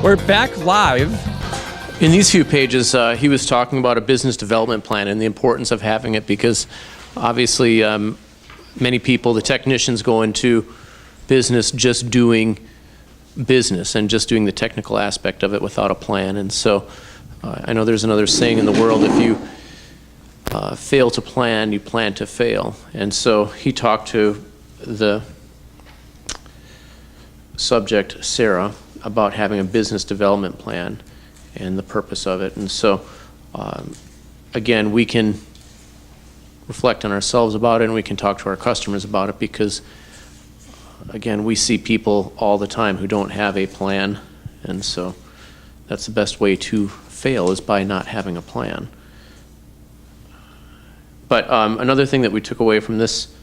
We're back live. In these few pages, he was talking about a business development plan and the importance of having it because obviously many people, the technicians, go into business just doing business and just doing the technical aspect of it without a plan. And so I know there's another saying in the world, if you fail to plan, you plan to fail. And so he talked to the subject, Sarah, about having a business development plan and the purpose of it. And so, again, we can reflect on ourselves about it and we can talk to our customers about it because, again, we see people all the time who don't have a plan. And so that's the best way to fail is by not having a plan. But another thing that we took away from this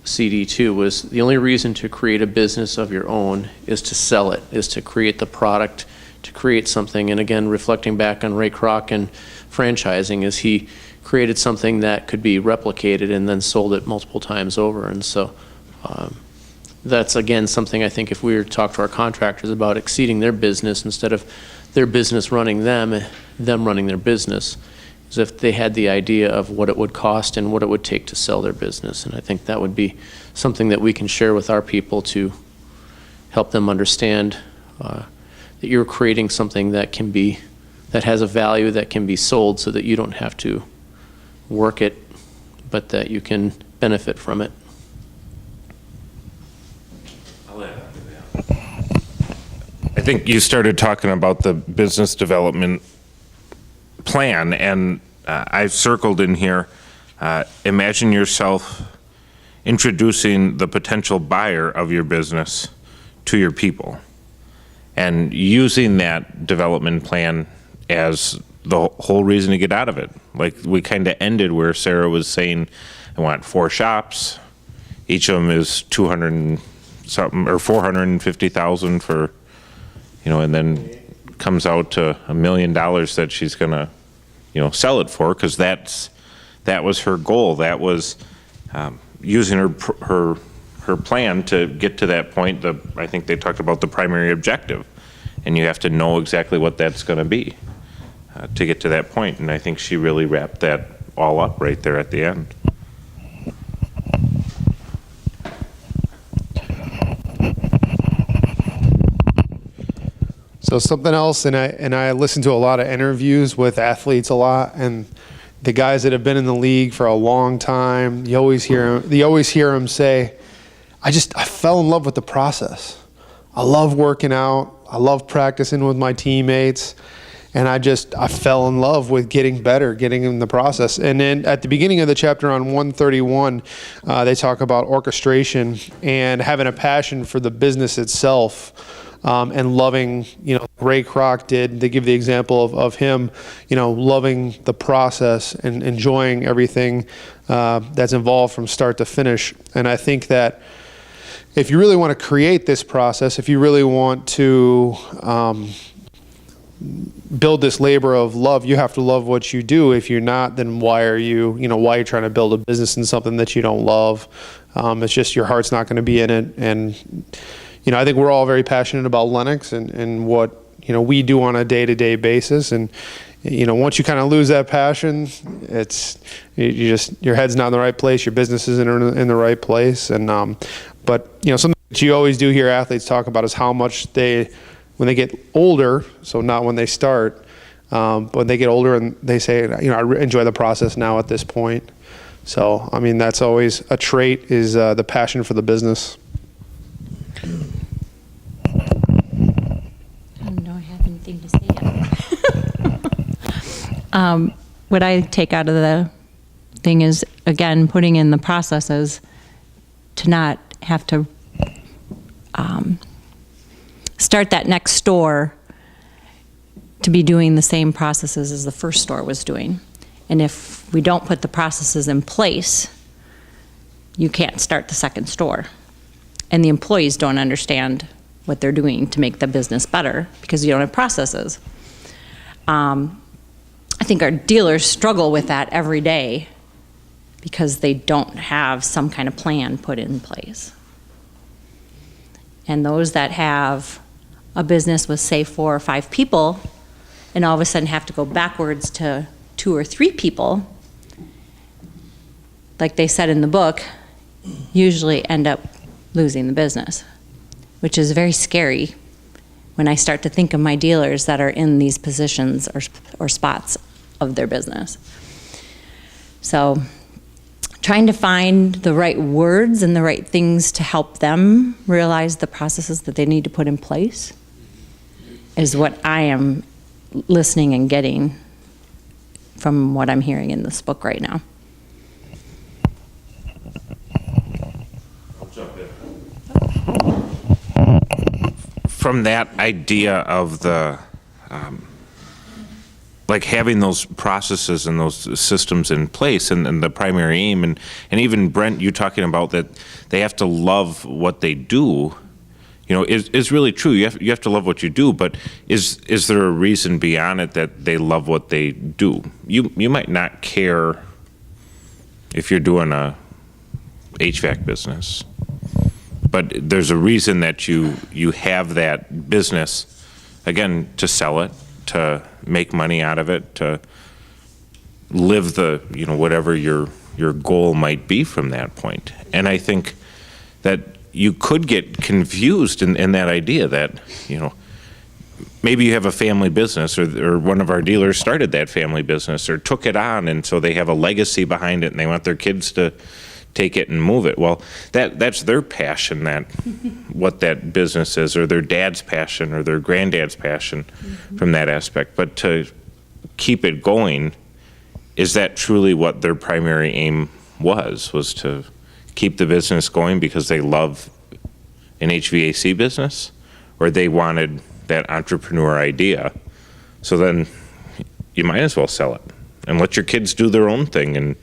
CD too was the only reason to create a business of your own is to sell it, is to create the product, to create something. And again, reflecting back on Ray Kroc and franchising, is he created something that could be replicated and then sold it multiple times over. And so that's again something I think if we were to talk to our contractors about exceeding their business instead of their business running them running their business, is if they had the idea of what it would cost and what it would take to sell their business. And I think that would be something that we can share with our people to help them understand that you're creating something that can be, that has a value that can be sold so that you don't have to work it, but that you can benefit from it. I think you started talking about the business development plan, and I've circled in here, imagine yourself introducing the potential buyer of your business to your people and using that development plan as the whole reason to get out of it. Like we kind of ended where Sarah was saying, I want 4 shops. Each of them is 200 and something or 450,000 for, you know, and then comes out to $1 million that she's gonna, you know, sell it for, because that was her goal. That was using her plan to get to that point. I think they talked about the primary objective, and you have to know exactly what that's going to be to get to that point. And I think she really wrapped that all up right there at the end. So something else, and I listen to a lot of interviews with athletes a lot, and the guys that have been in the league for a long time, you always hear them say, I fell in love with the process. I love working out. I love practicing with my teammates. And I fell in love with getting better, getting in the process. And then at the beginning of the chapter on 131, they talk about orchestration and having a passion for the business itself. And loving, you know, Ray Kroc did. They give the example of him, you know, loving the process and enjoying everything that's involved from start to finish. And I think that if you really want to create this process, if you really want to build this labor of love, you have to love what you do. If you're not, then why are you trying to build a business in something that you don't love? It's just your heart's not going to be in it. And you know, I think we're all very passionate about Lennox and what, you know, we do on a day-to-day basis. And, you know, once you kind of lose that passion, your head's not in the right place, your business isn't in the right place. And, but, you know, something that you always do hear athletes talk about is how much when they get older, so not when they start, but when they get older and they say, you know, I enjoy the process now at this point. So, I mean, that's always a trait, is the passion for the business. I don't have anything to say. What I take out of the thing is, again, putting in the processes to not have to start that next store to be doing the same processes as the first store was doing. And if we don't put the processes in place, you can't start the second store. And the employees don't understand what they're doing to make the business better because you don't have processes. I think our dealers struggle with that every day because they don't have some kind of plan put in place. And those that have a business with, say, 4 or 5 people, and all of a sudden have to go backwards to 2 or 3 people, like they said in the book, usually end up losing the business, which is very scary when I start to think of my dealers that are in these positions or spots of their business. So trying to find the right words and the right things to help them realize the processes that they need to put in place is what I am listening and getting from what I'm hearing in this book right now. From that idea of the, like having those processes and those systems in place and the primary aim, and even Brent, you talking about that they have to love what they do, is really true. You have to love what you do, but is there a reason beyond it that they love what they do? You might not care if you're doing a HVAC business, but there's a reason that you have that business, again, to sell it, to make money out of it, to live the, whatever your goal might be from that point. And I think that you could get confused in that idea that, maybe you have a family business or one of our dealers started that family business or took it on, and so they have a legacy behind it and they want their kids to take it and move it. Well, that's their passion, that what that business is, or their dad's passion or their granddad's passion from that aspect. But to keep it going, is that truly what their primary aim was to keep the business going because they love an HVAC business, or they wanted that entrepreneur idea? So then you might as well sell it and let your kids do their own thing and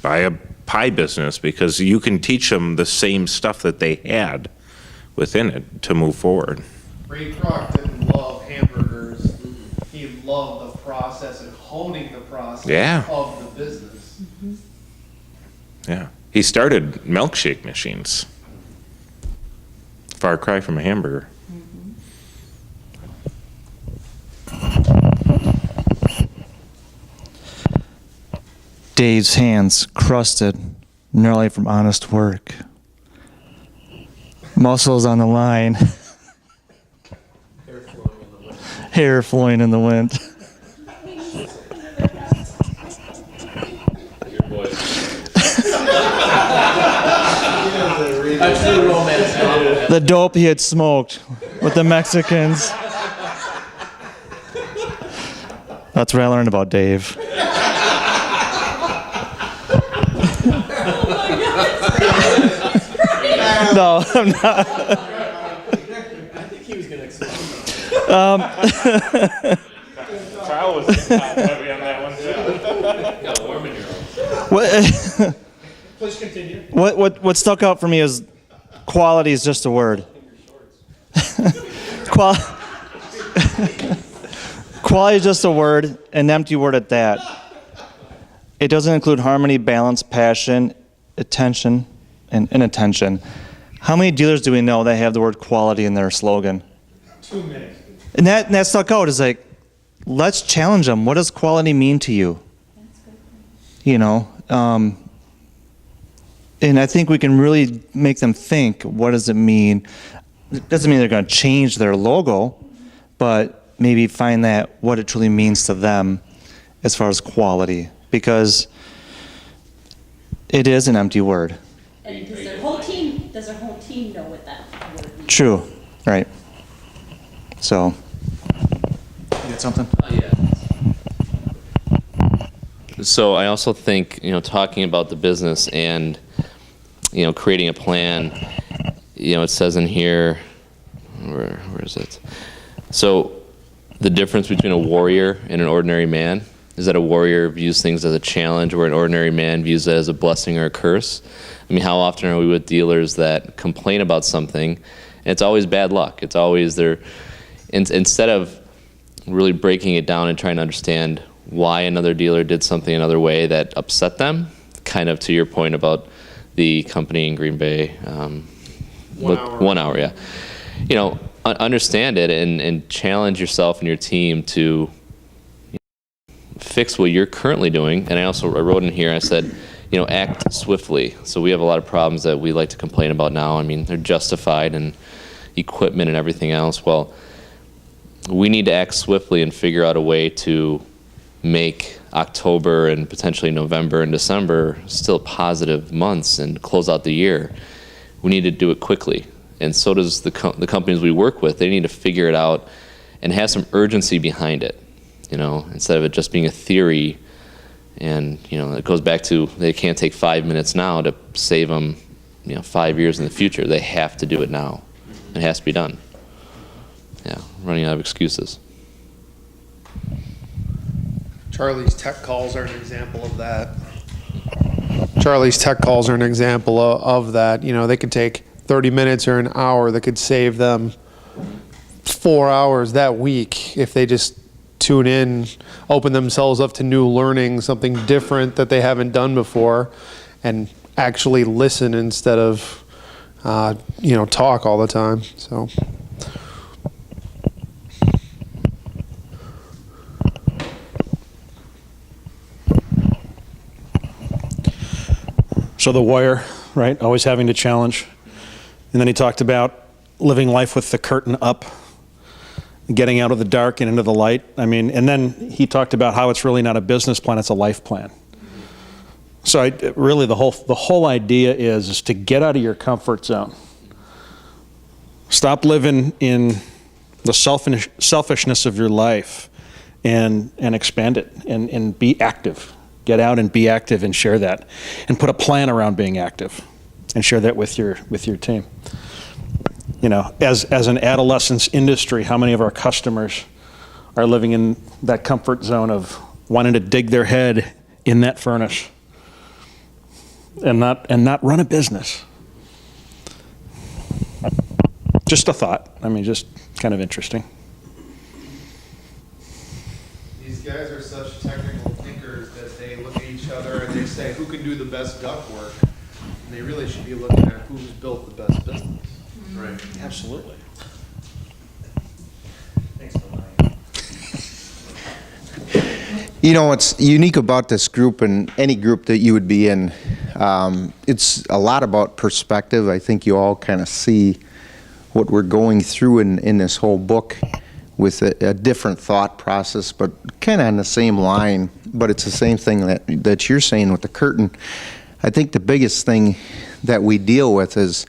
buy a pie business, because you can teach them the same stuff that they had within it to move forward. Ray Kroc didn't love hamburgers. He loved the process and honing the process of the business. Yeah. He started milkshake machines. Far cry from a hamburger. Dave's hands crusted, gnarly from honest work. Muscles on the line. Hair flowing in the wind. The dope he had smoked with the Mexicans. That's what I learned about Dave. No, I'm not. I think he was going to explain. Kyle was heavy on that one too. Got warm in your What, Please continue. what stuck out for me is quality is just a word. Quality is just a word, an empty word at that. It doesn't include harmony, balance, passion, attention, and inattention. How many dealers do we know that have the word quality in their slogan? Too many. And that stuck out. Is like, let's challenge them. What does quality mean to you? And I think we can really make them think, what does it mean? It doesn't mean they're going to change their logo, but maybe find that what it truly means to them as far as quality, because it is an empty word. And does their whole team know what that word means? True, right. So, you got something? Yeah. So I also think, talking about the business and, creating a plan, it says in here, where is it? So the difference between a warrior and an ordinary man is that a warrior views things as a challenge, where an ordinary man views it as a blessing or a curse. I mean, how often are we with dealers that complain about something, and it's always bad luck. It's always instead of really breaking it down and trying to understand why another dealer did something another way that upset them, kind of to your point about the company in Green Bay. 1 hour. 1 hour, yeah. understand it and challenge yourself and your team to fix what you're currently doing. And I wrote in here, I said, act swiftly. So we have a lot of problems that we like to complain about now. I mean, they're justified, and equipment and everything else. Well, we need to act swiftly and figure out a way to make October and potentially November and December still positive months and close out the year. We need to do it quickly. And so does the companies we work with. They need to figure it out and have some urgency behind it, instead of it just being a theory. And, it goes back to they can't take 5 minutes now to save them, 5 years in the future. They have to do it now. It has to be done. Yeah, running out of excuses. Charlie's tech calls are an example of that. Charlie's tech calls are an example of that. They could take 30 minutes or an hour that could save them 4 hours that week if they just tune in, open themselves up to new learning, something different that they haven't done before, and actually listen instead of talk all the time. So. So the warrior, right? Always having to challenge. And then he talked about living life with the curtain up, getting out of the dark and into the light. I mean, and then he talked about how it's really not a business plan, it's a life plan. So really the whole idea is to get out of your comfort zone. Stop living in the selfishness of your life and expand it and be active. Get out and be active and share that, and put a plan around being active and share that with your team. As an adolescence industry, how many of our customers are living in that comfort zone of wanting to dig their head in that furnace and not run a business? Just a thought. I mean, just kind of interesting. These guys are such technical thinkers that they look at each other and they say, who can do the best duct work? And they really should be looking at who's built the best business. Right. Absolutely. Thanks for lying. What's unique about this group and any group that you would be in, it's a lot about perspective. I think you all kind of see what we're going through in this whole book with a different thought process, but kind of on the same line, but it's the same thing that you're saying with the curtain. I think the biggest thing that we deal with is,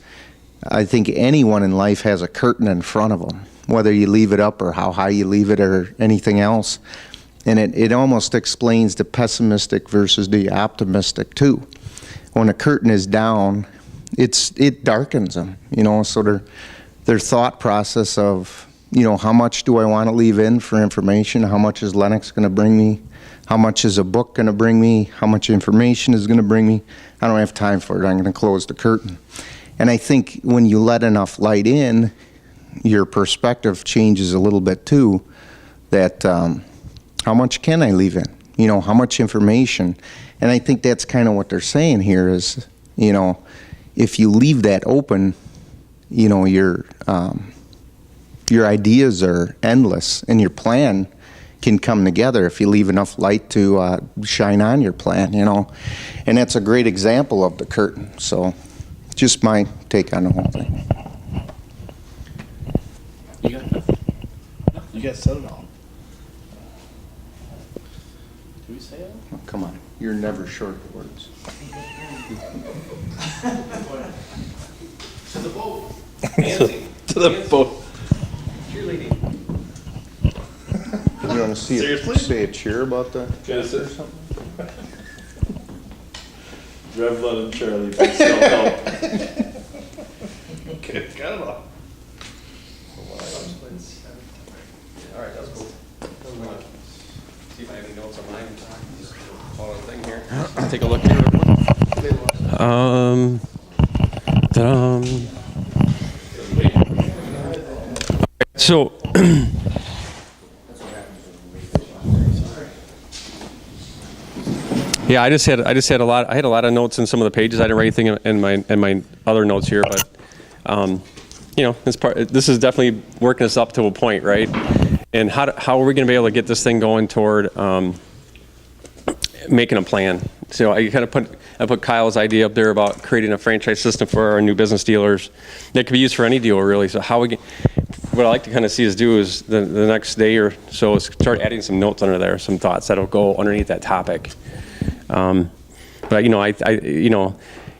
I think anyone in life has a curtain in front of them, whether you leave it up or how high you leave it or anything else. And it almost explains the pessimistic versus the optimistic too. When a curtain is down, it darkens them, so their thought process of, how much do I want to leave in for information? How much is Lennox going to bring me? How much is a book going to bring me? How much information is going to bring me? I don't have time for it. I'm going to close the curtain. And I think when you let enough light in, your perspective changes a little bit too, that how much can I leave in? How much information? And I think that's kind of what they're saying here is, if you leave that open, your ideas are endless and your plan can come together if you leave enough light to shine on your plan, And that's a great example of the curtain. So just my take on the whole thing. You guys said it all. Do we say it all? Oh, come on, you're never short of words. To the boat. Nancy. To the boat. Cheerleading. You want to see Seriously? say a cheer about that? Or something? Revlon and Charlie, please don't help. Okay, got it all. All right, that's cool. See if I have any notes on mine. Just follow the thing here. Take a look here, everyone. So, yeah, I just had a lot. I had a lot of notes in some of the pages. I didn't write anything in my other notes here, but this is definitely working us up to a point, right? And how are we going to be able to get this thing going toward making a plan? So I put Kyle's idea up there about creating a franchise system for our new business dealers that could be used for any dealer, really. So what I like to kind of see us do is the next day or so is start adding some notes under there, some thoughts that'll go underneath that topic. But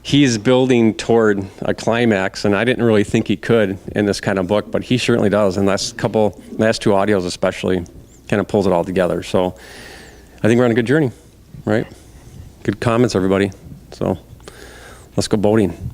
he's building toward a climax, and I didn't really think he could in this kind of book, but he certainly does. And last two audios especially kind of pulls it all together. So I think we're on a good journey, right? Good comments, everybody. So let's go boating.